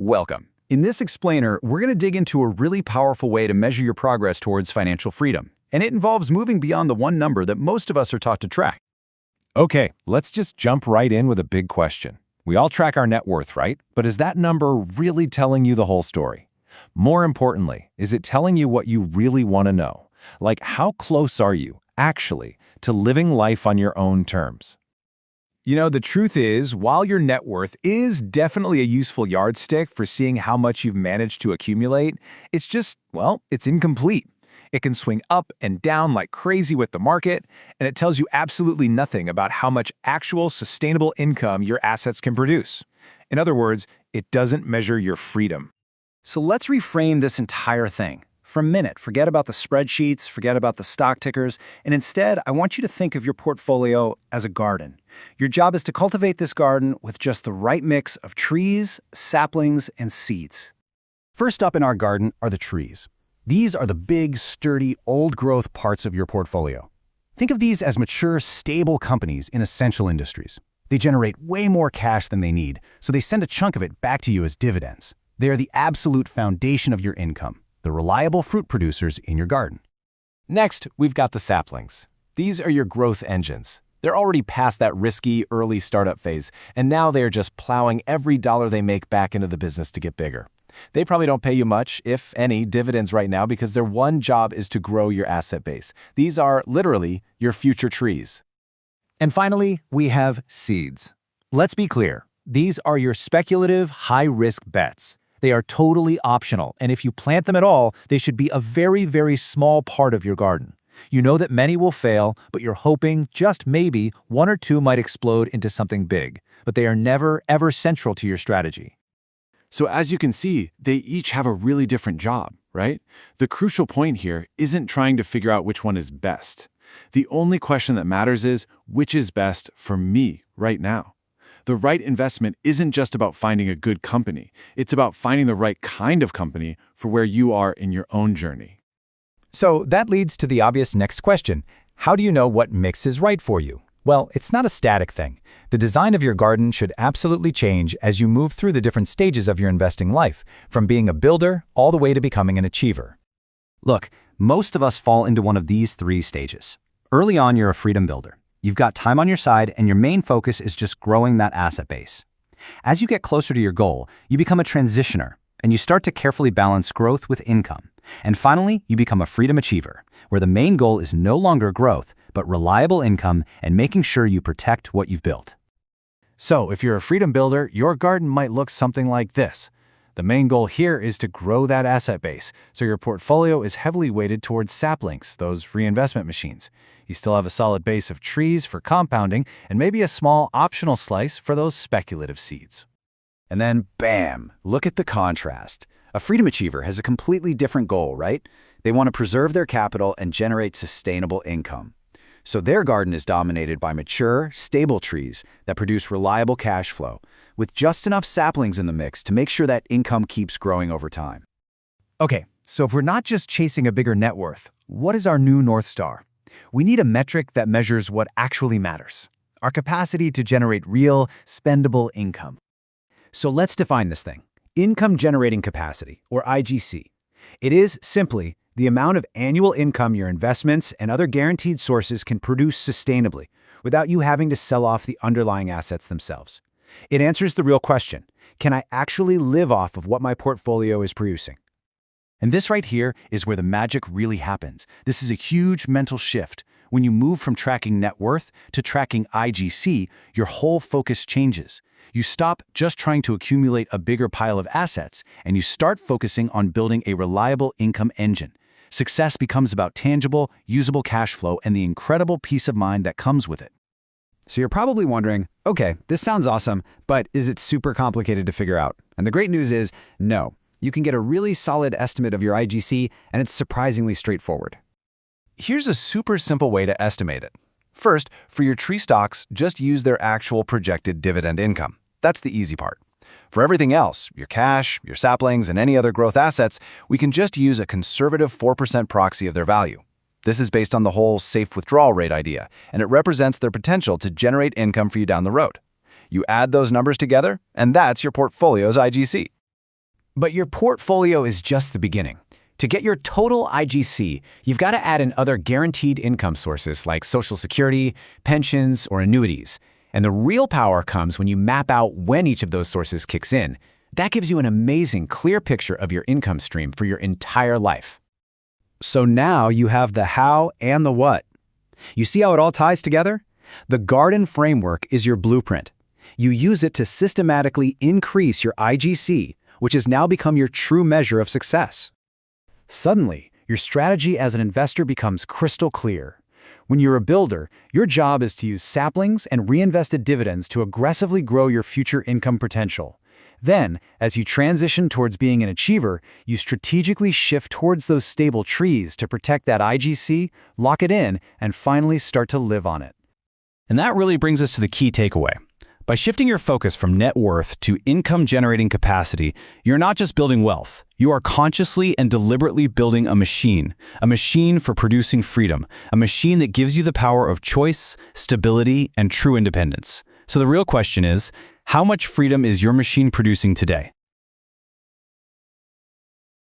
Welcome. In this explainer, we're going to dig into a really powerful way to measure your progress towards financial freedom, and it involves moving beyond the one number that most of us are taught to track. Okay, let's just jump right in with a big question. We all track our net worth, right? But is that number really telling you the whole story? More importantly, is it telling you what you really want to know? Like, how close are you, actually, to living life on your own terms? The truth is, while your net worth is definitely a useful yardstick for seeing how much you've managed to accumulate, it's just, it's incomplete. It can swing up and down like crazy with the market, and it tells you absolutely nothing about how much actual sustainable income your assets can produce. In other words, it doesn't measure your freedom. So let's reframe this entire thing. For a minute, forget about the spreadsheets, forget about the stock tickers, and instead, I want you to think of your portfolio as a garden. Your job is to cultivate this garden with just the right mix of trees, saplings, and seeds. First up in our garden are the trees. These are the big, sturdy, old-growth parts of your portfolio. Think of these as mature, stable companies in essential industries. They generate way more cash than they need, so they send a chunk of it back to you as dividends. They are the absolute foundation of your income, the reliable fruit producers in your garden. Next, we've got the saplings. These are your growth engines. They're already past that risky, early startup phase, and now they're just plowing every dollar they make back into the business to get bigger. They probably don't pay you much, if any, dividends right now because their one job is to grow your asset base. These are literally your future trees. And finally, we have seeds. Let's be clear. These are your speculative, high-risk bets. They are totally optional, and if you plant them at all, they should be a very, very small part of your garden. You know that many will fail, but you're hoping, just maybe, one or two might explode into something big, but they are never, ever central to your strategy. So as you can see, they each have a really different job, right? The crucial point here isn't trying to figure out which one is best. The only question that matters is, which is best for me right now? The right investment isn't just about finding a good company. It's about finding the right kind of company for where you are in your own journey. So that leads to the obvious next question. How do you know what mix is right for you? Well, it's not a static thing. The design of your garden should absolutely change as you move through the different stages of your investing life, from being a builder all the way to becoming an achiever. Look, most of us fall into one of these three stages. Early on, you're a freedom builder. You've got time on your side, and your main focus is just growing that asset base. As you get closer to your goal, you become a transitioner, and you start to carefully balance growth with income. And finally, you become a freedom achiever, where the main goal is no longer growth, but reliable income and making sure you protect what you've built. So if you're a freedom builder, your garden might look something like this. The main goal here is to grow that asset base, so your portfolio is heavily weighted towards saplings, those reinvestment machines. You still have a solid base of trees for compounding and maybe a small optional slice for those speculative seeds. And then, bam, look at the contrast. A freedom achiever has a completely different goal, right? They want to preserve their capital and generate sustainable income. So their garden is dominated by mature, stable trees that produce reliable cash flow, with just enough saplings in the mix to make sure that income keeps growing over time. Okay, so if we're not just chasing a bigger net worth, what is our new North Star? We need a metric that measures what actually matters, our capacity to generate real, spendable income. So let's define this thing. Income generating capacity, or IGC. It is simply the amount of annual income your investments and other guaranteed sources can produce sustainably without you having to sell off the underlying assets themselves. It answers the real question, can I actually live off of what my portfolio is producing? And this right here is where the magic really happens. This is a huge mental shift. When you move from tracking net worth to tracking IGC, your whole focus changes. You stop just trying to accumulate a bigger pile of assets, and you start focusing on building a reliable income engine. Success becomes about tangible, usable cash flow and the incredible peace of mind that comes with it. So you're probably wondering, okay, this sounds awesome, but is it super complicated to figure out? And the great news is, no. You can get a really solid estimate of your IGC, and it's surprisingly straightforward. Here's a super simple way to estimate it. First, for your tree stocks, just use their actual projected dividend income. That's the easy part. For everything else, your cash, your saplings, and any other growth assets, we can just use a conservative 4% proxy of their value. This is based on the whole safe withdrawal rate idea, and it represents their potential to generate income for you down the road. You add those numbers together, and that's your portfolio's IGC. But your portfolio is just the beginning. To get your total IGC, you've got to add in other guaranteed income sources like Social Security, pensions, or annuities. And the real power comes when you map out when each of those sources kicks in. That gives you an amazing, clear picture of your income stream for your entire life. So now you have the how and the what. You see how it all ties together? The Garden Framework is your blueprint. You use it to systematically increase your IGC, which has now become your true measure of success. Suddenly, your strategy as an investor becomes crystal clear. When you're a builder, your job is to use saplings and reinvested dividends to aggressively grow your future income potential. Then, as you transition towards being an achiever, you strategically shift towards those stable trees to protect that IGC, lock it in, and finally start to live on it. And that really brings us to the key takeaway. By shifting your focus from net worth to income-generating capacity, you're not just building wealth. You are consciously and deliberately building a machine for producing freedom, a machine that gives you the power of choice, stability, and true independence. So the real question is, how much freedom is your machine producing today?